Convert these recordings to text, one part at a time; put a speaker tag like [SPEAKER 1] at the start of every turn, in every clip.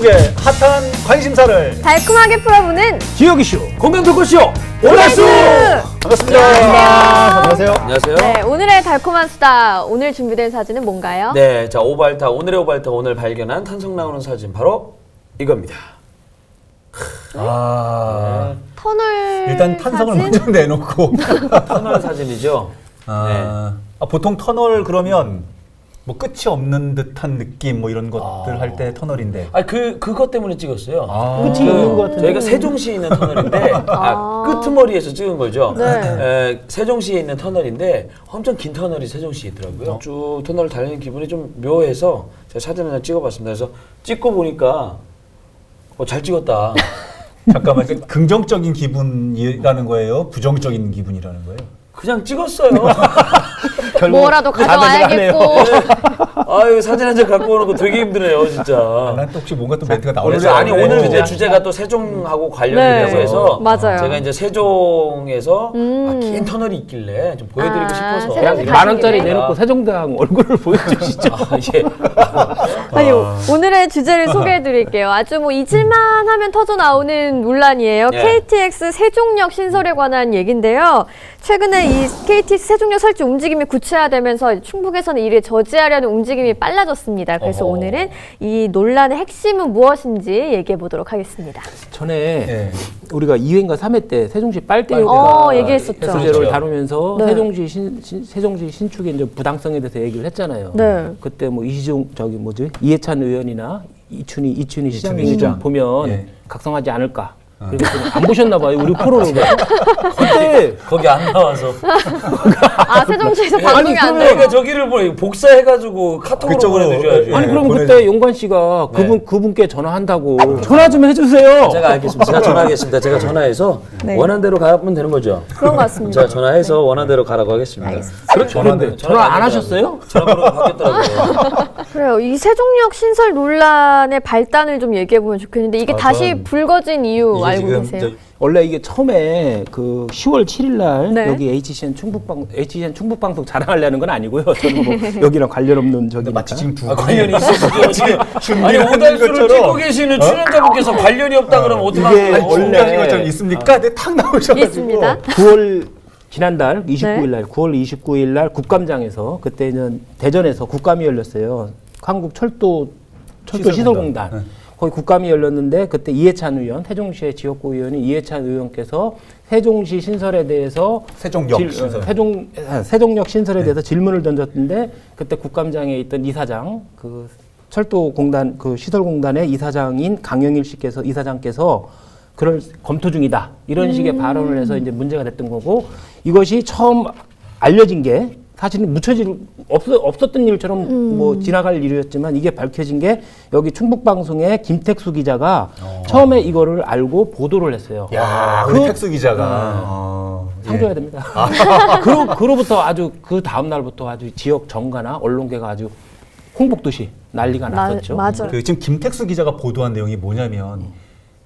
[SPEAKER 1] 지역의 핫한 관심사를
[SPEAKER 2] 달콤하게 풀어보는
[SPEAKER 3] 지역 이슈
[SPEAKER 1] 공감 토크쇼
[SPEAKER 2] 오달수!
[SPEAKER 1] 반갑습니다. 안녕하세요.
[SPEAKER 4] 안녕하세요.
[SPEAKER 2] 네, 오늘의 달콤한 수다. 오늘 준비된 사진은 뭔가요?
[SPEAKER 4] 네, 자 오발타 오늘의 오발타 오늘 발견한 탄성 나오는 사진 바로 이겁니다.
[SPEAKER 2] 터널
[SPEAKER 1] 일단 탄성을
[SPEAKER 2] 사진?
[SPEAKER 1] 먼저 내놓고
[SPEAKER 4] 터널 사진이죠.
[SPEAKER 1] 보통 터널 그러면 뭐 끝이 없는 듯한 느낌 뭐 이런 것들 할 때 터널인데
[SPEAKER 4] 그것 때문에 찍었어요.
[SPEAKER 3] 끝이 있는 것 같은데.
[SPEAKER 4] 저희가 세종시에 있는 터널인데 끄트머리에서 찍은 거죠.
[SPEAKER 2] 네.
[SPEAKER 4] 세종시에 있는 터널인데 엄청 긴 터널이 세종시에 있더라고요. 쭉 터널을 달리는 기분이 좀 묘해서 제가 사진을 하나 찍어봤습니다. 그래서 찍고 보니까 잘 찍었다.
[SPEAKER 1] 잠깐만 긍정적인 기분이라는 거예요? 부정적인 기분이라는 거예요?
[SPEAKER 4] 그냥 찍었어요.
[SPEAKER 2] 뭐라도 가져와야겠고.
[SPEAKER 4] 아유 사진 한 장 갖고 오는 거 되게 힘드네요, 진짜.
[SPEAKER 1] 난 또 혹시 뭔가 또 멘트가
[SPEAKER 4] 오늘
[SPEAKER 1] 나올지
[SPEAKER 4] 아니 오늘
[SPEAKER 1] 알았는데.
[SPEAKER 4] 이제 주제가 또 세종하고 관련이
[SPEAKER 2] 네.
[SPEAKER 4] 있다고 해서
[SPEAKER 2] 맞아요.
[SPEAKER 4] 제가 이제 세종에서 긴 터널이 있길래 좀 보여드리고 싶어서
[SPEAKER 2] 세종시
[SPEAKER 3] 그냥 만 원짜리
[SPEAKER 2] 가시길래.
[SPEAKER 3] 내놓고 세종대왕 얼굴을 보여주시죠.
[SPEAKER 4] 예.
[SPEAKER 2] 아니, 오늘의 주제를 소개해드릴게요. 아주 뭐 잊을만 하면 터져 나오는 논란이에요.
[SPEAKER 4] 예.
[SPEAKER 2] KTX 세종역 신설에 관한 얘기인데요. 최근에 이 KTX 세종역 설치 움직임이 구체화되면서 충북에서는 이를 저지하려는 움직임이 빨라졌습니다. 그래서
[SPEAKER 4] 어허.
[SPEAKER 2] 오늘은 이 논란의 핵심은 무엇인지 얘기해 보도록 하겠습니다.
[SPEAKER 3] 전에
[SPEAKER 1] 예.
[SPEAKER 3] 우리가 2회인가 3회 때 세종시 빨대효과
[SPEAKER 2] 얘기했었죠.
[SPEAKER 3] 주제를
[SPEAKER 4] 그렇죠.
[SPEAKER 3] 다루면서
[SPEAKER 2] 네.
[SPEAKER 3] 세종시 신축의 이제 부당성에 대해서 얘기를 했잖아요.
[SPEAKER 2] 네.
[SPEAKER 3] 그때 뭐 이해찬 의원이나 이춘희 시장님
[SPEAKER 1] 시장.
[SPEAKER 3] 보면
[SPEAKER 1] 예.
[SPEAKER 3] 각성하지 않을까. 그래서 안 보셨나 봐요. 우리 프로를. 그때
[SPEAKER 4] 거기 안 나와서
[SPEAKER 2] 아, 세종시에서 방송이 안 돼요?
[SPEAKER 4] 그러니까 저기를 복사해가지고 카톡으로
[SPEAKER 1] 그쪽으로.
[SPEAKER 4] 보내드려야지.
[SPEAKER 3] 아니 그럼
[SPEAKER 1] 보내줘.
[SPEAKER 3] 그때 용관 씨가
[SPEAKER 4] 네.
[SPEAKER 3] 그분께 전화한다고 전화 좀 해주세요.
[SPEAKER 4] 제가 알겠습니다. 제가 전화하겠습니다. 제가 전화해서
[SPEAKER 2] 네.
[SPEAKER 4] 원하는 대로 가면 되는 거죠.
[SPEAKER 2] 그런 것 같습니다.
[SPEAKER 4] 제가 전화해서 원하는 대로 가라고 하겠습니다.
[SPEAKER 2] 알겠습니다.
[SPEAKER 3] 그런데 전화 안 하셨어요?
[SPEAKER 4] 전화번호가 바뀌었더라고요.
[SPEAKER 2] 그래요. 이 세종역 신설 논란의 발단을 좀 얘기해보면 좋겠는데 이게 다시
[SPEAKER 1] 그건
[SPEAKER 2] 불거진 이유
[SPEAKER 1] 이게
[SPEAKER 2] 알고
[SPEAKER 1] 지금
[SPEAKER 2] 계세요?
[SPEAKER 3] 원래 이게 처음에 그 10월 7일 날
[SPEAKER 2] 네.
[SPEAKER 3] 여기 HCN 충북 방송 자랑하려는 건 아니고요. 저는 뭐 여기랑 관련 없는 저기
[SPEAKER 1] 마치 지금 두
[SPEAKER 4] 관련이 있었죠. 지금 아니
[SPEAKER 1] 준비하는
[SPEAKER 4] 오달수를
[SPEAKER 1] 것처럼.
[SPEAKER 4] 찍고 계시는 출연자분께서 관련이 없다 그러면
[SPEAKER 3] 이게
[SPEAKER 4] 어떡하는
[SPEAKER 3] 원래
[SPEAKER 1] 준비하는 것처럼 있습니까? 근데 탁 나오셔가지고
[SPEAKER 2] 있습니다.
[SPEAKER 3] 9월 지난달 29일
[SPEAKER 2] 네.
[SPEAKER 3] 날 9월 29일 날 국감장에서 그때는 대전에서 국감이 열렸어요. 한국 철도 시설공단.
[SPEAKER 1] 네.
[SPEAKER 3] 거기 국감이 열렸는데 그때 이해찬 의원, 세종시의 지역구 의원이 이해찬 의원께서 세종시 신설에 대해서
[SPEAKER 1] 세종역 신설.
[SPEAKER 3] 세종역 신설에 대해서 질문을 던졌는데 그때 국감장에 있던 이사장 그 철도공단 그 시설공단의 이사장인 강영일 씨께서 이사장께서 그걸 검토 중이다 이런 식의 발언을 해서 이제 문제가 됐던 거고 이것이 처음 알려진 게 사실은 없었던 일처럼 뭐 지나갈 일이었지만 이게 밝혀진 게 여기 충북방송의 김택수 기자가 처음에 이거를 알고 보도를 했어요.
[SPEAKER 1] 야, 우리 택수 기자가
[SPEAKER 3] 상 줘야 됩니다. 그로부터 아주 그 다음 날부터 아주 지역 정가나 언론계가 아주 홍복듯이 난리가 났었죠.
[SPEAKER 2] 맞아요.
[SPEAKER 1] 그 지금 김택수 기자가 보도한 내용이 뭐냐면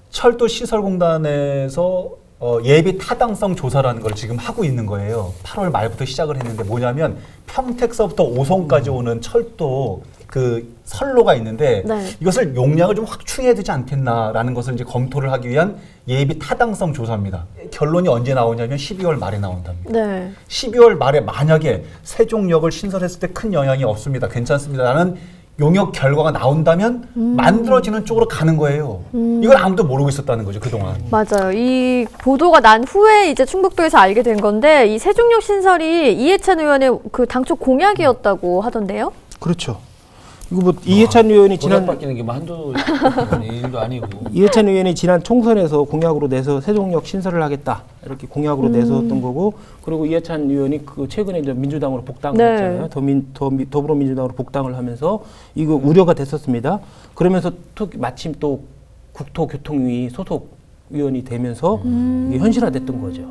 [SPEAKER 1] 철도 시설공단에서 예비 타당성 조사라는 걸 지금 하고 있는 거예요. 8월 말부터 시작을 했는데 뭐냐면 평택서부터 오송까지 오는 철도 그 선로가 있는데
[SPEAKER 2] 네.
[SPEAKER 1] 이것을 용량을 좀 확충해야 되지 않겠나라는 것을 이제 검토를 하기 위한 예비 타당성 조사입니다. 결론이 언제 나오냐면 12월 말에 나온답니다.
[SPEAKER 2] 네.
[SPEAKER 1] 12월 말에 만약에 세종역을 신설했을 때 큰 영향이 없습니다. 괜찮습니다라는 용역 결과가 나온다면 만들어지는 쪽으로 가는 거예요. 이걸 아무도 모르고 있었다는 거죠, 그동안.
[SPEAKER 2] 맞아요. 이 보도가 난 후에 이제 충북도에서 알게 된 건데 이 세종역 신설이 이해찬 의원의 그 당초 공약이었다고 하던데요?
[SPEAKER 3] 그렇죠. 이거 뭐 이해찬 의원이
[SPEAKER 4] 지난
[SPEAKER 3] 지난
[SPEAKER 4] 바뀌는 게 뭐 한두 일도 아니고.
[SPEAKER 3] 이해찬 의원이 지난 총선에서 공약으로 내서 세종역 신설을 하겠다 이렇게 공약으로 내서었던 거고 그리고 이해찬 의원이 그 최근에 이제 민주당으로 복당을
[SPEAKER 2] 네.
[SPEAKER 3] 했잖아요. 더불어민주당으로 복당을 하면서 이거 우려가 됐었습니다. 그러면서 마침 또 국토교통위 소속 위원이 되면서 이게 현실화됐던 거죠.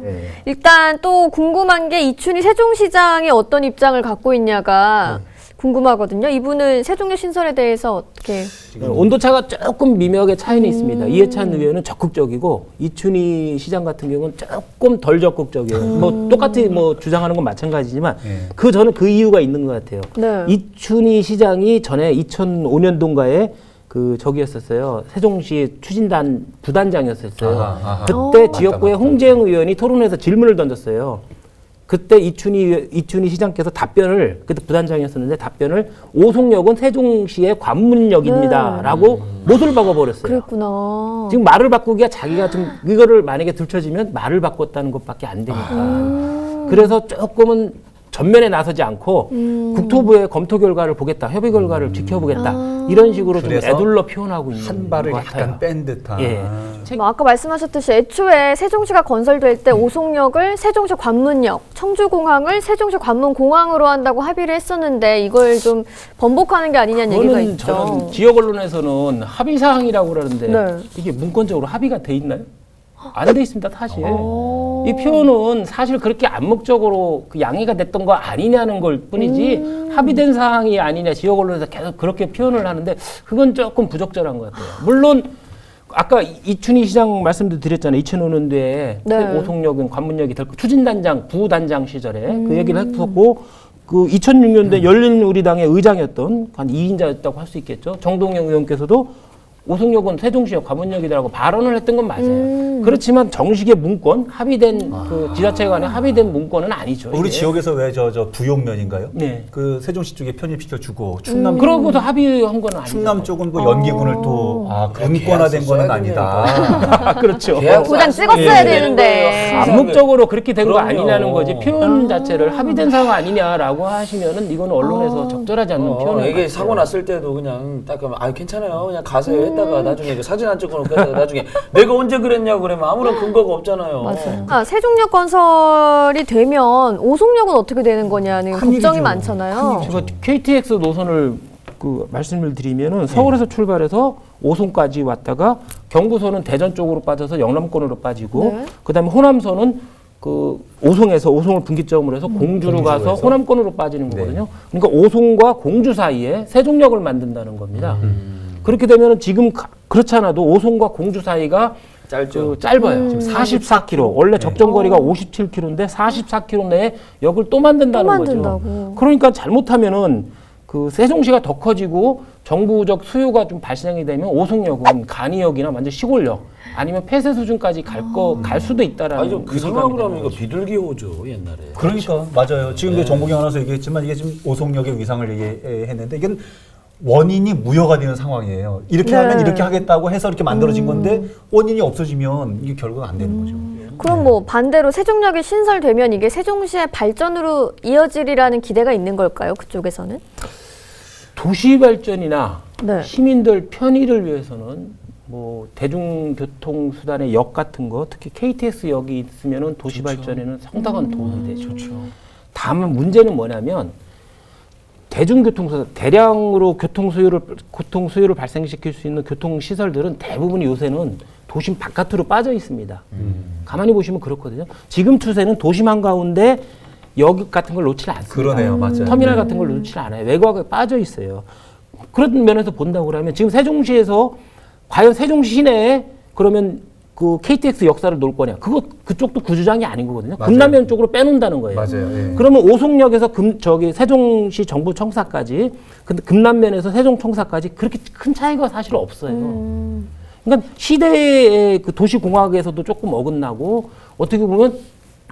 [SPEAKER 2] 일단 또 궁금한 게 이춘희 세종시장이 어떤 입장을 갖고 있냐가 궁금하거든요. 이분은 세종역 신설에 대해서 어떻게
[SPEAKER 3] 온도차가 조금 미묘하게 차이는 있습니다. 이해찬 의원은 적극적이고 이춘희 시장 같은 경우는 조금 덜 적극적이에요. 뭐 똑같이 뭐 주장하는 건 마찬가지지만 저는 그 이유가 있는 것 같아요.
[SPEAKER 2] 네.
[SPEAKER 3] 이춘희 시장이 전에 2005년도인가에 그 저기였었어요. 세종시 추진단 부단장이었었어요.
[SPEAKER 1] 아하.
[SPEAKER 3] 그때
[SPEAKER 1] 맞다,
[SPEAKER 3] 지역구의
[SPEAKER 1] 맞다.
[SPEAKER 3] 홍재영 의원이 토론회에서 질문을 던졌어요. 그때 이춘희 시장께서 답변을, 그때 부단장이었었는데 답변을 오송역은 세종시의 관문역입니다라고 못을 박아버렸어요.
[SPEAKER 2] 그랬구나.
[SPEAKER 3] 지금 말을 바꾸기가 자기가 좀 이거를 만약에 들춰지면 말을 바꿨다는 것밖에 안 되니까. 그래서 조금은 전면에 나서지 않고 국토부의 검토 결과를 보겠다, 협의 결과를 지켜보겠다 이런 식으로 좀
[SPEAKER 1] 그래서
[SPEAKER 3] 애둘러 표현하고 있는
[SPEAKER 1] 한 발을
[SPEAKER 3] 것 같아요.
[SPEAKER 1] 약간 뺀 듯한.
[SPEAKER 3] 예.
[SPEAKER 2] 뭐 아까 말씀하셨듯이 애초에 세종시가 건설될 때 오송역을 세종시 관문역, 청주공항을 세종시 관문공항으로 한다고 합의를 했었는데 이걸 좀 번복하는 게 아니냐는 얘기가
[SPEAKER 3] 그거는
[SPEAKER 2] 있죠.
[SPEAKER 3] 저는 지역 언론에서는 합의 사항이라고 그러는데
[SPEAKER 2] 네.
[SPEAKER 3] 이게 문건적으로 합의가 돼 있나요? 안 돼 있습니다, 사실. 이 표현은 사실 그렇게 암묵적으로 그 양해가 됐던 거 아니냐는 걸 뿐이지 합의된 사항이 아니냐 지역 언론에서 계속 그렇게 표현을 하는데 그건 조금 부적절한 것 같아요. 물론 아까 이춘희 시장 말씀도 드렸잖아요. 2005년도에
[SPEAKER 2] 네.
[SPEAKER 3] 오송역은 관문역이 될 추진단장, 부단장 시절에 그 얘기를 했었고 그 2006년도에 열린우리당의 의장이었던 한 2인자였다고 할 수 있겠죠. 정동영 의원께서도 오송역은 세종시역 관문역이라고 발언을 했던 건 맞아요. 그렇지만 정식의 문건, 합의된 그 지자체 간에 합의된 문건은 아니죠.
[SPEAKER 1] 우리
[SPEAKER 3] 이게.
[SPEAKER 1] 지역에서 왜 저 부용면인가요?
[SPEAKER 3] 네.
[SPEAKER 1] 그 세종시 쪽에 편입시켜 주고 충남
[SPEAKER 3] 그러고서 합의한 건 아니죠.
[SPEAKER 1] 충남 쪽은 그 연기군을 또
[SPEAKER 4] 계약서
[SPEAKER 1] 문권화된 거는
[SPEAKER 4] 써야
[SPEAKER 1] 아니다.
[SPEAKER 3] 그렇죠.
[SPEAKER 2] 도장 찍었어야 되는데.
[SPEAKER 3] 암묵적으로 그렇게 된 거
[SPEAKER 4] 그럼요.
[SPEAKER 3] 아니냐는 거지 표현 자체를 합의된 사항 아니냐라고 하시면은 이거는 언론에서 적절하지 않는 표현을
[SPEAKER 4] 이게 사고 났을 때도 그냥 딱 하면 아 괜찮아요 그냥 가세요 했다가 나중에 그 사진 안 찍어놓고 했다가 나중에 내가 언제 그랬냐고 그러면 아무런 근거가 없잖아요.
[SPEAKER 2] 맞아요. 아, 세종역 건설이 되면 오송역은 어떻게 되는 거냐는 걱정이
[SPEAKER 1] 큰일이죠.
[SPEAKER 2] 많잖아요.
[SPEAKER 3] 제가 KTX 노선을 그 말씀을 드리면은 서울에서 출발해서 오송까지 왔다가 경부선은 대전 쪽으로 빠져서 영남권으로 빠지고
[SPEAKER 2] 네.
[SPEAKER 3] 그다음에 호남선은 그 오송에서 오송을 분기점으로 해서 공주로 가서
[SPEAKER 1] 공주에서?
[SPEAKER 3] 호남권으로 빠지는 거거든요. 그러니까 오송과 공주 사이에 세종역을 만든다는 겁니다. 그렇게 되면 지금 그렇지 않아도 오송과 공주 사이가
[SPEAKER 4] 짧죠.
[SPEAKER 3] 짧아요. 지금 44km. 원래 적정 거리가 57km인데 44km 내에 역을 또 만든다는
[SPEAKER 2] 또
[SPEAKER 3] 거죠.
[SPEAKER 2] 만든다고.
[SPEAKER 3] 그러니까 잘못하면은 그 세종시가 더 커지고 정부적 수요가 좀 발생이 되면 오송역은 간이역이나 완전 시골역 아니면 폐쇄 수준까지 갈 수도 있다라는.
[SPEAKER 4] 아니 그 상황으로 하면 이거 비둘기호죠 옛날에.
[SPEAKER 1] 그러니까 맞아요. 지금 그 정보경 아나운서 얘기했지만 이게 지금 오송역의 위상을 얘기했는데 이건 원인이 무효가 되는 상황이에요. 이렇게
[SPEAKER 2] 네.
[SPEAKER 1] 하면 이렇게 하겠다고 해서 이렇게 만들어진 건데 원인이 없어지면 이게 결과가 안 되는 거죠.
[SPEAKER 2] 그럼 뭐 반대로 세종역이 신설되면 이게 세종시의 발전으로 이어지리라는 기대가 있는 걸까요? 그쪽에서는?
[SPEAKER 3] 도시 발전이나
[SPEAKER 2] 네.
[SPEAKER 3] 시민들 편의를 위해서는 뭐 대중교통 수단의 역 같은 거 특히 KTX역이 있으면은 도시 발전에는 상당한 도움이 되죠. 다만 문제는 뭐냐면 대중교통수단 대량으로 교통 수요를 발생시킬 수 있는 교통 시설들은 대부분 요새는 도심 바깥으로 빠져 있습니다. 가만히 보시면 그렇거든요. 지금 추세는 도심 한가운데 역 같은 걸 놓지 않습니다.
[SPEAKER 1] 그러네요, 맞아요.
[SPEAKER 3] 터미널 같은 걸 놓지 않아요. 외곽에 빠져 있어요. 그런 면에서 본다고 그러면 지금 세종시에서 과연 세종시 시내에 그러면 그 KTX 역사를 놓을 거냐? 그쪽도 구주장이 아닌 거거든요.
[SPEAKER 1] 맞아요.
[SPEAKER 3] 금남면 쪽으로 빼놓는다는 거예요.
[SPEAKER 1] 맞아요. 예.
[SPEAKER 3] 그러면 오송역에서 세종시 정부 청사까지, 근데 금남면에서 세종 청사까지 그렇게 큰 차이가 사실 없어요. 그러니까 시대의 그 도시공학에서도 조금 어긋나고 어떻게 보면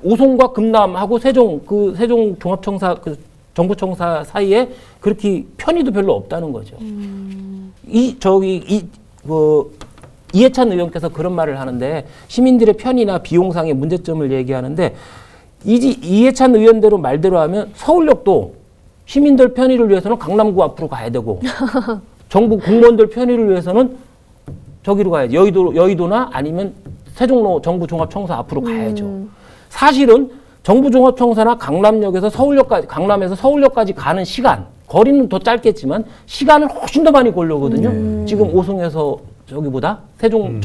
[SPEAKER 3] 오송과 금남하고 세종 종합청사 정부청사 사이에 그렇게 편의도 별로 없다는 거죠. 이해찬 의원께서 그런 말을 하는데 시민들의 편의나 비용상의 문제점을 얘기하는데 이해찬 의원대로 말대로 하면 서울역도 시민들 편의를 위해서는 강남구 앞으로 가야 되고 정부 공무원들 편의를 위해서는 저기로 가야지 여의도나 아니면 세종로 정부종합청사 앞으로 가야죠. 사실은 정부종합청사나 강남역에서 강남에서 서울역까지 가는 시간 거리는 더 짧겠지만 시간은 훨씬 더 많이 걸려거든요. 지금 오송에서 저기보다 세종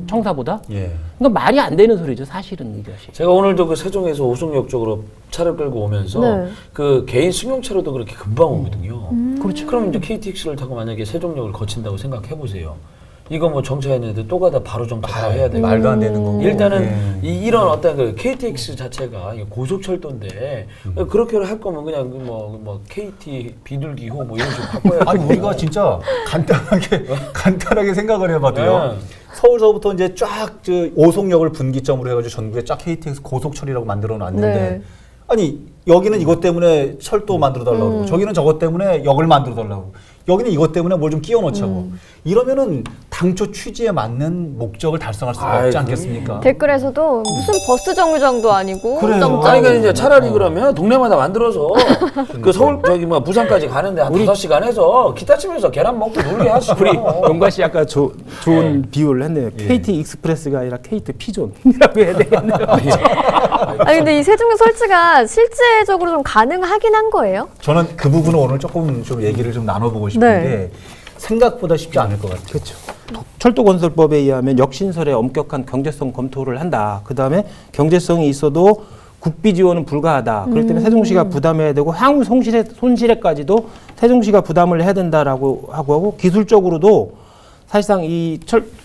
[SPEAKER 3] 청사보다.
[SPEAKER 1] 예.
[SPEAKER 3] 그러니까 말이 안 되는 소리죠, 사실은 이것이.
[SPEAKER 4] 제가 오늘도 그 세종에서 오송역 쪽으로 차를 끌고 오면서
[SPEAKER 2] 네.
[SPEAKER 4] 그 개인 승용차로도 그렇게 금방 오거든요.
[SPEAKER 3] 그렇죠.
[SPEAKER 4] 그럼 이제 KTX를 타고 만약에 세종역을 거친다고 생각해 보세요. 이거 뭐 정차했는데 또 가다 바로 정차하고 해야 되고.
[SPEAKER 1] 말도 안 되는 거고.
[SPEAKER 4] 일단은
[SPEAKER 1] 예.
[SPEAKER 4] 이런 어떤 그 KTX 자체가 이게 고속철도인데 그렇게 할 거면 그냥 뭐 KT 비둘기호 뭐 이런 식으로 바꿔야
[SPEAKER 1] 아니 우리가 진짜 간단하게 생각을 해봐도요.
[SPEAKER 4] 네.
[SPEAKER 1] 서울서부터 이제 쫙 오송역을 분기점으로 해가지고 전국에 쫙 KTX 고속철이라고 만들어 놨는데
[SPEAKER 2] 네.
[SPEAKER 1] 아니 여기는 이것 때문에 철도 만들어 달라고 그러고 저기는 저것 때문에 역을 만들어 달라고 여기는 이것 때문에 뭘 좀 끼워 넣자고 이러면은 당초 취지에 맞는 목적을 달성할 수가 없지 않겠습니까?
[SPEAKER 2] 댓글에서도 무슨 버스 정류장도 아니고
[SPEAKER 1] 그래요.
[SPEAKER 2] 점점.
[SPEAKER 4] 아니 그러니까 이제 차라리 그러면 동네마다 만들어서 그 서울 저기 뭐 부산까지 가는데 한 5시간 해서 기타 치면서 계란 먹고 놀게 하시고.
[SPEAKER 3] 우리 용관 씨 아까 좋은 비유를 했네요. KT 익스프레스가 아니라 KT 피존이라고 해야 되겠네요.
[SPEAKER 2] 아니 근데 이 세종역 설치가 실제적으로 좀 가능하긴 한 거예요?
[SPEAKER 1] 저는 그 부분을 오늘 조금 좀 얘기를 좀 나눠보고 싶은
[SPEAKER 2] 네.
[SPEAKER 1] 게 생각보다 쉽지 않을 것 같아요.
[SPEAKER 3] 그렇죠. 철도건설법에 의하면 역신설에 엄격한 경제성 검토를 한다. 그 다음에 경제성이 있어도 국비 지원은 불가하다. 그렇기 때문에 세종시가 부담해야 되고 향후 손실에까지도 세종시가 부담을 해야 된다라고 하고 기술적으로도 사실상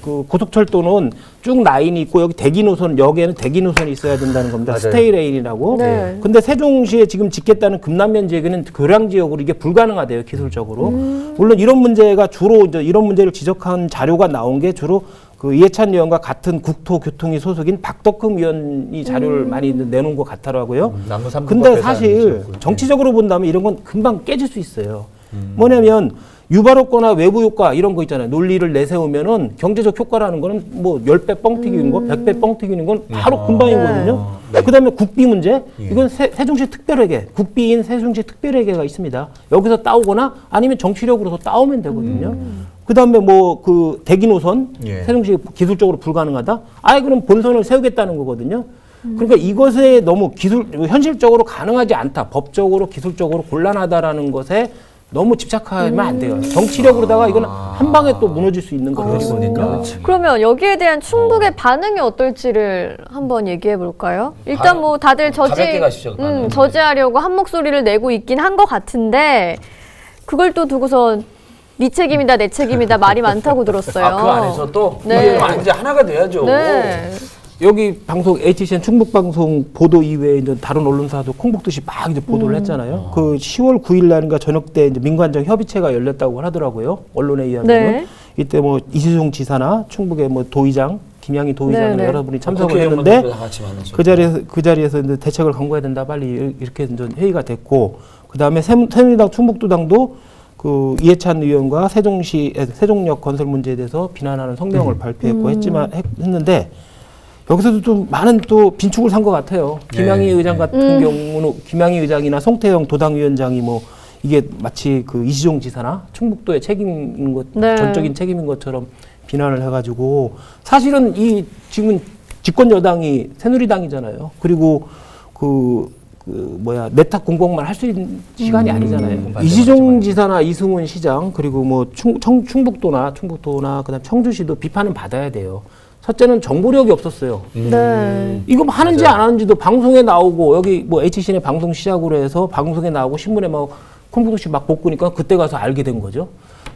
[SPEAKER 3] 그 고속철도는 쭉 라인이 있고 여기 대기 노선 여기에는 대기 노선이 있어야 된다는 겁니다.
[SPEAKER 1] 맞아요.
[SPEAKER 3] 스테이 레인이라고.
[SPEAKER 2] 네.
[SPEAKER 3] 근데 세종시에 지금 짓겠다는 금남면 지역에는 교량 지역으로 이게 불가능하대요 기술적으로. 물론 이런 문제가 주로 이제 이런 문제를 지적한 자료가 나온 게 주로 그 이해찬 의원과 같은 국토교통위 소속인 박덕흠 의원이 자료를 많이 내놓은 것 같더라고요.
[SPEAKER 1] 남부 3분과
[SPEAKER 3] 근데 사실 정치적으로 본다면 이런 건 금방 깨질 수 있어요. 뭐냐면 유발효과나 외부 효과 이런 거 있잖아요. 논리를 내세우면은 경제적 효과라는 거는 뭐 10배 뻥 튀기는 거, 100배 뻥 튀기는 건 바로 금방이거든요.
[SPEAKER 1] 네.
[SPEAKER 3] 그다음에 국비 문제. 이건 세종시 특별회계, 국비인 세종시 특별회계가 있습니다. 여기서 따오거나 아니면 정치력으로서 따오면 되거든요. 그다음에 뭐 그 대기 노선
[SPEAKER 1] 예.
[SPEAKER 3] 세종시 기술적으로 불가능하다. 아예 그럼 본선을 세우겠다는 거거든요. 그러니까 이것에 너무 현실적으로 가능하지 않다. 법적으로 기술적으로 곤란하다라는 것에 너무 집착하면 안 돼요. 정치력으로다가 이건 한 방에 또 무너질 수 있는 것들이거든요.
[SPEAKER 2] 그러면 여기에 대한 충북의 반응이 어떨지를 한번 얘기해 볼까요? 일단 뭐 다들
[SPEAKER 4] 가볍게 가시죠, 반응은.
[SPEAKER 2] 저지하려고 한 목소리를 내고 있긴 한 것 같은데 그걸 또 두고서 네 책임이다 내 책임이다 말이 많다고 들었어요.
[SPEAKER 4] 아, 그 안에서 또
[SPEAKER 2] 네.
[SPEAKER 4] 이제 하나가 돼야죠.
[SPEAKER 2] 네.
[SPEAKER 3] 여기 방송 HCN 충북방송 보도 이외에 이제 다른 언론사도 콩복듯이 막 이제 보도를 했잖아요. 그 10월 9일 날인가 저녁 때 이제 민관정 협의체가 열렸다고 하더라고요. 언론에 의하면
[SPEAKER 2] 네.
[SPEAKER 3] 이때 뭐 이시종 지사나 충북의 뭐 도의장, 김양희 도의장
[SPEAKER 2] 네, 네.
[SPEAKER 3] 여러분이 참석을
[SPEAKER 4] 국회의원분들도
[SPEAKER 3] 했는데
[SPEAKER 4] 다 같이 만나서.
[SPEAKER 3] 그 자리에서 이제 대책을 강구해야 된다 빨리 이렇게 이제 회의가 됐고 그 다음에 새누리당 충북도당도 그 이해찬 의원과 세종역 건설 문제에 대해서 비난하는 성명을 발표했고 했는데. 여기서도 좀 많은 또 빈축을 산 것 같아요. 김양희 의장 같은 경우는 김양희 의장이나 송태영 도당위원장이 뭐 이게 마치 그 이시종 지사나 충북도의 책임인 것,
[SPEAKER 2] 네.
[SPEAKER 3] 전적인 책임인 것처럼 비난을 해가지고 사실은 이 지금 집권 여당이 새누리당이잖아요. 그리고 내탁 공공만 할 수 있는 시간이 아니잖아요. 이시종 지사나 이승훈 시장 그리고 뭐 충북도나 그다음 청주시도 비판은 받아야 돼요. 첫째는 정보력이 없었어요.
[SPEAKER 2] 네.
[SPEAKER 3] 이거 하는지 안 하는지도 방송에 나오고 여기 뭐 HCN의 방송 시작으로 해서 방송에 나오고 신문에 막 콩국시 막 볶으니까 그때 가서 알게 된 거죠.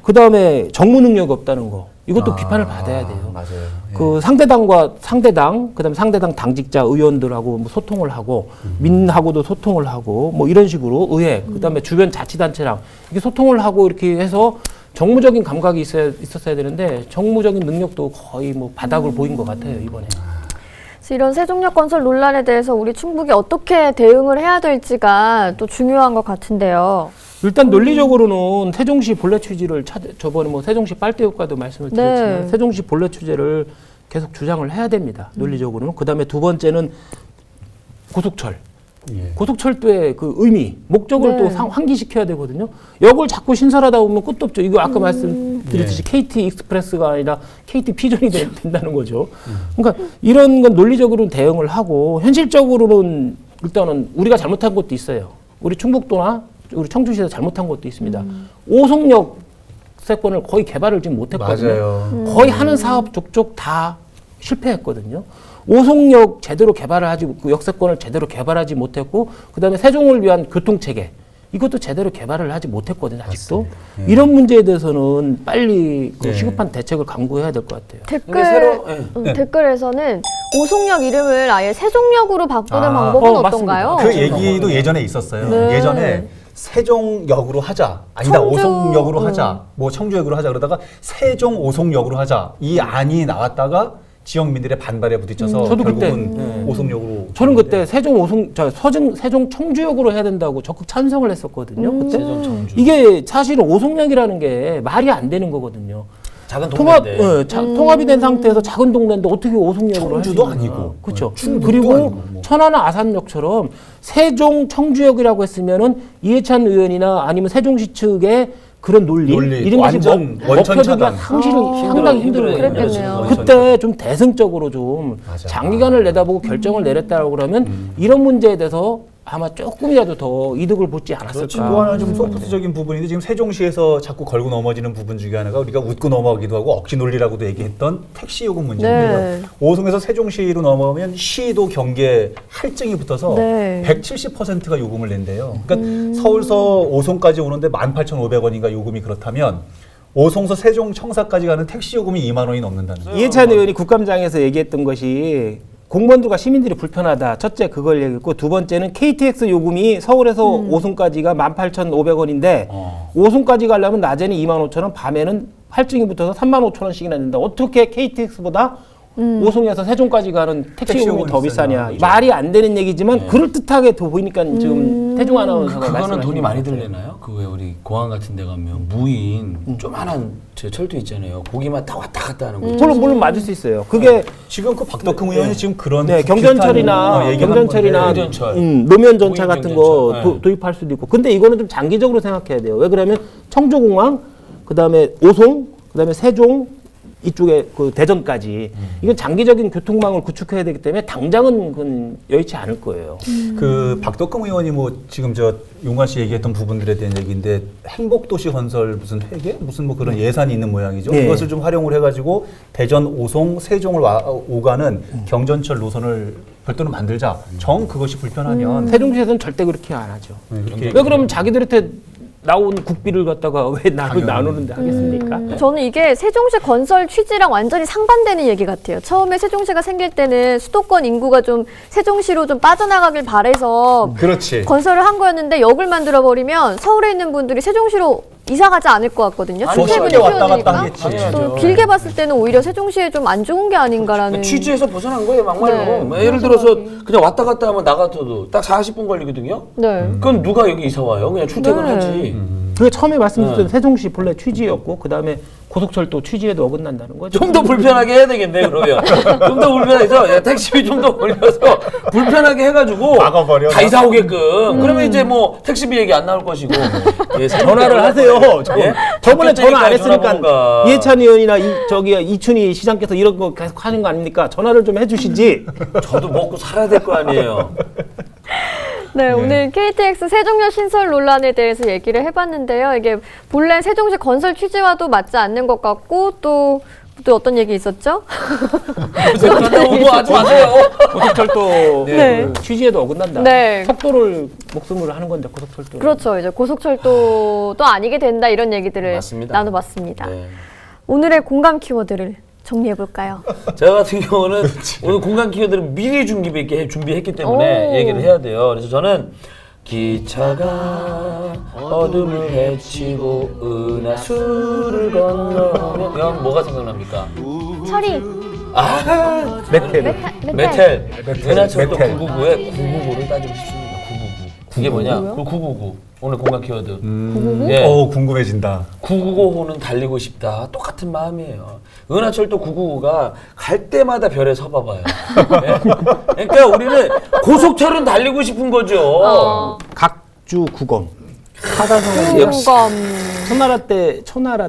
[SPEAKER 3] 그 다음에 정무 능력이 없다는 거 이것도 비판을 받아야 돼요.
[SPEAKER 1] 맞아요. 예.
[SPEAKER 3] 그 상대당 그다음에 상대당 당직자 의원들하고 뭐 소통을 하고 민하고도 소통을 하고 뭐 이런 식으로 의회 그다음에 주변 자치단체랑 이렇게 소통을 하고 이렇게 해서 정무적인 감각이 있었어야 되는데 정무적인 능력도 거의 뭐 바닥을 보인 것 같아요 이번에.
[SPEAKER 2] 그래서 이런 세종역 건설 논란에 대해서 우리 충북이 어떻게 대응을 해야 될지가 또 중요한 것 같은데요.
[SPEAKER 3] 일단 논리적으로는 세종시 본래 취지를 저번에 뭐 세종시 빨대 효과도 말씀을 드렸지만
[SPEAKER 2] 네.
[SPEAKER 3] 세종시 본래 취지를 계속 주장을 해야 됩니다. 논리적으로는. 그다음에 두 번째는 고속철.
[SPEAKER 1] 예.
[SPEAKER 3] 고속철도의 그 의미, 목적을
[SPEAKER 2] 네.
[SPEAKER 3] 또 환기시켜야 되거든요. 역을 자꾸 신설하다 보면 끝도 없죠. 이거 아까 말씀드렸듯이 KT 익스프레스가 아니라 KT 피존이 된다는 거죠. 그러니까 이런 건 논리적으로는 대응을 하고 현실적으로는 일단은 우리가 잘못한 것도 있어요. 우리 충북도나 우리 청주시에서 잘못한 것도 있습니다. 오송역 세권을 거의 개발을 지금 못했거든요.
[SPEAKER 1] 맞아요.
[SPEAKER 3] 거의 하는 사업 족족 다 실패했거든요. 오송역 제대로 개발을 하지 그 역세권을 제대로 개발하지 못했고 그다음에 세종을 위한 교통체계 이것도 제대로 개발을 하지 못했거든요. 아직도.
[SPEAKER 1] 맞습니다.
[SPEAKER 3] 이런 문제에 대해서는 빨리 그
[SPEAKER 4] 네.
[SPEAKER 3] 시급한 대책을 강구해야 될 것 같아요.
[SPEAKER 4] 이게 새로,
[SPEAKER 2] 댓글에서는 오송역 이름을 아예 세종역으로 바꾸는
[SPEAKER 1] 아,
[SPEAKER 2] 방법은
[SPEAKER 3] 맞습니다.
[SPEAKER 2] 어떤가요?
[SPEAKER 1] 그 얘기도 예전에 있었어요.
[SPEAKER 2] 네.
[SPEAKER 1] 예전에 세종역으로 하자. 아니다.
[SPEAKER 2] 청주,
[SPEAKER 1] 오송역으로 하자. 뭐 청주역으로 하자. 그러다가 세종 오송역으로 하자. 이 안이 나왔다가 지역민들의 반발에 부딪혀서
[SPEAKER 3] 저도
[SPEAKER 1] 결국은
[SPEAKER 3] 그때,
[SPEAKER 1] 오송역으로.
[SPEAKER 3] 저는 그때 세종 청주역으로 해야 된다고 적극 찬성을 했었거든요. 그때
[SPEAKER 4] 세종 청주.
[SPEAKER 3] 이게 사실은 오송역이라는 게 말이 안 되는 거거든요.
[SPEAKER 4] 작은
[SPEAKER 3] 통합,
[SPEAKER 4] 동네인데.
[SPEAKER 3] 통합이 된 상태에서 작은 동네인데 어떻게 오송역으로
[SPEAKER 1] 청주도
[SPEAKER 3] 할 수 있나.
[SPEAKER 1] 아니고.
[SPEAKER 3] 그렇죠.
[SPEAKER 1] 충북도
[SPEAKER 3] 그리고
[SPEAKER 1] 아니고 뭐.
[SPEAKER 3] 천안이나 아산역처럼 세종 청주역이라고 했으면은 이해찬 의원이나 아니면 세종시 측의 그런 논리
[SPEAKER 1] 논리,
[SPEAKER 3] 이런 것이
[SPEAKER 1] 완전 원천
[SPEAKER 3] 먹혀지기가
[SPEAKER 1] 차단.
[SPEAKER 3] 상실은 상당히 힘들어요.
[SPEAKER 2] 그랬겠네요.
[SPEAKER 3] 그때 좀 대승적으로 좀
[SPEAKER 1] 맞아.
[SPEAKER 3] 장기간을 내다보고 결정을 내렸다고 그러면 이런 문제에 대해서 아마 조금이라도 더 이득을 보지 않았을까.
[SPEAKER 1] 뭐 하나 좀 소프트적인 부분인데 지금 세종시에서 자꾸 걸고 넘어지는 부분 중에 하나가 우리가 웃고 넘어가기도 하고 억지 논리라고도 얘기했던 택시 요금 문제인데요.
[SPEAKER 2] 네.
[SPEAKER 1] 오송에서 세종시로 넘어가면 시도 경계 할증이 붙어서
[SPEAKER 2] 네.
[SPEAKER 1] 170%가 요금을 낸대요. 그러니까 서울서 오송까지 오는데 18,500원인가 요금이 그렇다면 오송서 세종 청사까지 가는 택시 요금이 2만 원이 넘는다는 거예요.
[SPEAKER 3] 이해찬 의원이 국감장에서 얘기했던 것이 공무원들과 시민들이 불편하다. 첫째 그걸 얘기했고 두 번째는 KTX 요금이 서울에서 오송까지가 18,500원인데 오송까지 가려면 낮에는 25,000원, 밤에는 할증이 붙어서 35,000원씩이나 낸다. 어떻게 KTX보다 오송에서 세종까지 가는 택시
[SPEAKER 1] 택시
[SPEAKER 3] 요금이
[SPEAKER 1] 요금이
[SPEAKER 3] 더
[SPEAKER 1] 비싸냐.
[SPEAKER 3] 비싸냐. 말이 안 되는 얘기지만 그럴듯하게 더 보이니까 지금 태종 아나운서가
[SPEAKER 4] 그거는
[SPEAKER 3] 말씀하신
[SPEAKER 4] 돈이
[SPEAKER 3] 것
[SPEAKER 4] 많이
[SPEAKER 3] 같아요.
[SPEAKER 4] 들려나요? 그 왜 우리 공항 같은 데 가면 무인 조만한 저 철도 있잖아요. 거기만 딱 왔다 갔다 하는 거 있잖아요.
[SPEAKER 3] 물론 맞을 수 있어요. 그게
[SPEAKER 1] 지금 그 박덕흠 의원이 지금 그런
[SPEAKER 3] 네,
[SPEAKER 1] 비슷한
[SPEAKER 3] 경전철이나
[SPEAKER 1] 얘기를
[SPEAKER 3] 경전철이나
[SPEAKER 1] 한 건데
[SPEAKER 4] 경전철.
[SPEAKER 3] 노면 전차
[SPEAKER 4] 무인
[SPEAKER 3] 같은 거
[SPEAKER 4] 경전철. 네.
[SPEAKER 3] 도입할 수도 있고. 근데 이거는 좀 장기적으로 생각해야 돼요. 왜 그러면 청주공항, 그다음에 오송, 그다음에 세종 이쪽에 그 대전까지 이건 장기적인 교통망을 구축해야 되기 때문에 당장은 그건 여의치 않을 거예요.
[SPEAKER 1] 그 박덕흠 의원이 뭐 지금 저 용관 씨 얘기했던 부분들에 대한 얘기인데 행복도시 건설 무슨 회계 무슨 뭐 그런 예산이 있는 모양이죠.
[SPEAKER 3] 네.
[SPEAKER 1] 그것을 좀 활용을 해가지고 대전, 오송, 세종을 오가는 경전철 노선을 별도로 만들자. 정 그것이 불편하면
[SPEAKER 3] 세종시에서는 절대 그렇게 안 하죠.
[SPEAKER 1] 그렇게
[SPEAKER 3] 왜 그러면 자기들한테 나온 국비를 갖다가 왜 나누는데 하겠습니까?
[SPEAKER 2] 저는 이게 세종시 건설 취지랑 완전히 상반되는 얘기 같아요. 처음에 세종시가 생길 때는 수도권 인구가 좀 세종시로 좀 빠져나가길 바래서
[SPEAKER 1] 그렇지.
[SPEAKER 2] 건설을 한 거였는데 역을 만들어 버리면 서울에 있는 분들이 세종시로 이사 가지 않을 것 같거든요.
[SPEAKER 1] 아니,
[SPEAKER 2] 출퇴근이
[SPEAKER 1] 쉽게 왔다 갔다
[SPEAKER 2] 쉬워지니까.
[SPEAKER 1] 하겠지.
[SPEAKER 2] 또
[SPEAKER 4] 당연하죠.
[SPEAKER 2] 길게 봤을 때는 오히려 세종시에 좀 안 좋은 게 아닌가라는.
[SPEAKER 4] 취지에서 벗어난 거예요, 막말로.
[SPEAKER 2] 네.
[SPEAKER 4] 뭐 예를 들어서 그냥 왔다 갔다 하면 나가서도 딱 40분 걸리거든요.
[SPEAKER 2] 네.
[SPEAKER 4] 그건 누가 여기 이사 와요? 그냥 출퇴근하지.
[SPEAKER 2] 네.
[SPEAKER 3] 그게 처음에 말씀드렸던 세종시 본래 취지였고 그 다음에 고속철도 취지에도 어긋난다는 거죠.
[SPEAKER 4] 좀 더 불편하게 해야 되겠네, 그러면. 좀 더 불편해서 택시비 좀 더 올려서 불편하게 해가지고
[SPEAKER 1] 막아버려.
[SPEAKER 4] 다 이사 오게끔. 그러면 이제 뭐 택시비 얘기 안 나올 것이고. 예,
[SPEAKER 3] 전화를 하세요.
[SPEAKER 4] 예?
[SPEAKER 3] 저번에 전화 안 했으니까
[SPEAKER 4] 전화번호가.
[SPEAKER 3] 이해찬 의원이나 이춘희 시장께서 이런 거 계속 하는 거 아닙니까? 전화를 좀 해주시지.
[SPEAKER 4] 저도 먹고 살아야 될 거 아니에요.
[SPEAKER 2] 네, 오늘 KTX 세종역 신설 논란에 대해서 얘기를 해봤는데요. 이게 본래 세종시 건설 취지와도 맞지 않는 것 같고 또 어떤 얘기 있었죠?
[SPEAKER 4] 오버하지 마세요.
[SPEAKER 3] 고속철도
[SPEAKER 2] 네.
[SPEAKER 3] 그 취지에도 어긋난다.
[SPEAKER 2] 네.
[SPEAKER 3] 속도를 목숨으로 하는 건데 고속철도.
[SPEAKER 2] 그렇죠. 이제 고속철도도 아니게 된다 이런 얘기들을
[SPEAKER 4] 맞습니다.
[SPEAKER 2] 나눠봤습니다.
[SPEAKER 4] 네.
[SPEAKER 2] 오늘의 공감 키워드를 정리해볼까요?
[SPEAKER 4] 제가 같은 경우는 오늘 공간 키워드를 미리 준비했기 때문에
[SPEAKER 2] 오.
[SPEAKER 4] 얘기를 해야 돼요. 그래서 저는 기차가 어둠을 헤치고 은하수를 건너면 이건 뭐가 생각납니까?
[SPEAKER 2] 철이
[SPEAKER 4] 아
[SPEAKER 3] 메텔.
[SPEAKER 4] 메텔 은하철도
[SPEAKER 1] 메텔.
[SPEAKER 4] 999에 999를 따지고 싶습니다. 999 그게 뭐냐? 999 오늘 공간 키워드 예.
[SPEAKER 1] 궁금해진다.
[SPEAKER 4] 999호는 달리고 싶다. 똑같은 마음이에요. 은하철도 999가 갈 때마다 별에 서봐봐요. 예? 그러니까 우리는 고속철은 달리고 싶은 거죠.
[SPEAKER 3] 각주 구검. 하다성은 역시
[SPEAKER 2] 공감.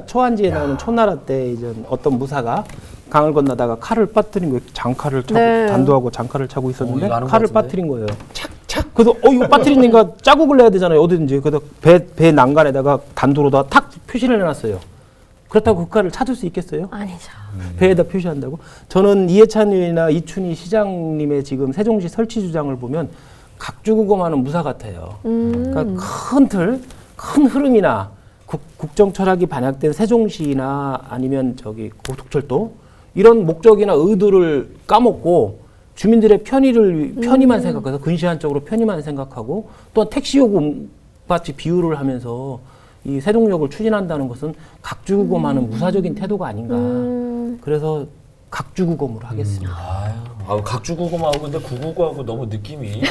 [SPEAKER 3] 초한지에 나오는 초나라 때 이제 어떤 무사가 강을 건너다가 칼을 빠뜨린 거예요. 장칼을 차고
[SPEAKER 2] 네.
[SPEAKER 3] 단도하고 장칼을 차고 있었는데
[SPEAKER 4] 이거 아는 것
[SPEAKER 3] 칼을
[SPEAKER 4] 같은데?
[SPEAKER 3] 빠뜨린 거예요. 착착. 그래서 이거 빠뜨리니까 자국을 내야 되잖아요. 어디든지. 그래서 배 난간에다가 단도로다 탁 표시를 해놨어요. 그렇다고 그 칼을 찾을 수 있겠어요?
[SPEAKER 2] 아니죠.
[SPEAKER 3] 배에다 표시한다고? 저는 이해찬 의원이나 이춘희 시장님의 지금 세종시 설치 주장을 보면 각주국엄하는 무사 같아요. 그러니까 큰 흐름이나 국정 철학이 반영된 세종시나 아니면 저기 고속철도 이런 목적이나 의도를 까먹고 주민들의 편의만 생각해서 근시안적으로 편의만 생각하고 또한 택시 요금 같이 비유를 하면서 이 세종역을 추진한다는 것은 각주국엄하는 무사적인 태도가 아닌가. 그래서 각주국엄으로 하겠습니다.
[SPEAKER 4] 각주국엄하고 근데 구국어하고 너무 느낌이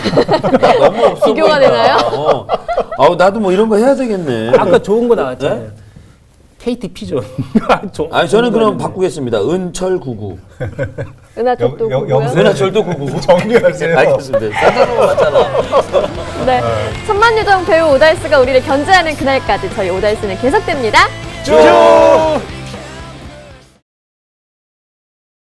[SPEAKER 4] 너무 없어
[SPEAKER 2] 비교가
[SPEAKER 4] 보인다.
[SPEAKER 2] 되나요?
[SPEAKER 5] 나도 뭐 이런 거 해야 되겠네.
[SPEAKER 3] 아까 좋은 거 나왔잖아요.
[SPEAKER 5] 네?
[SPEAKER 3] KTP죠.
[SPEAKER 5] 아니 저는 그럼 바꾸겠습니다. 은철구구.
[SPEAKER 2] 은하철도
[SPEAKER 1] 영-
[SPEAKER 2] 구고요.
[SPEAKER 1] 영수-
[SPEAKER 5] 은하철도 구구.
[SPEAKER 1] 정리하세요.
[SPEAKER 5] 알겠습니다. 싸다고 맞잖아.
[SPEAKER 2] 네. 천만유정 배우 오달수가 우리를 견제하는 그날까지 저희 오달수는 계속됩니다.
[SPEAKER 1] 쭉!